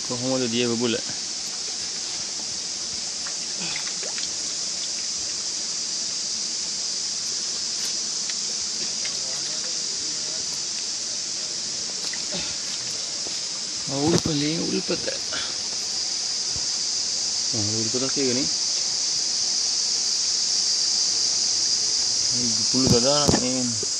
කොහොමද දිය බබුල? උල්පලේ උල්පත. උල්පතක් කියගනේ. පුළු දදාන මේ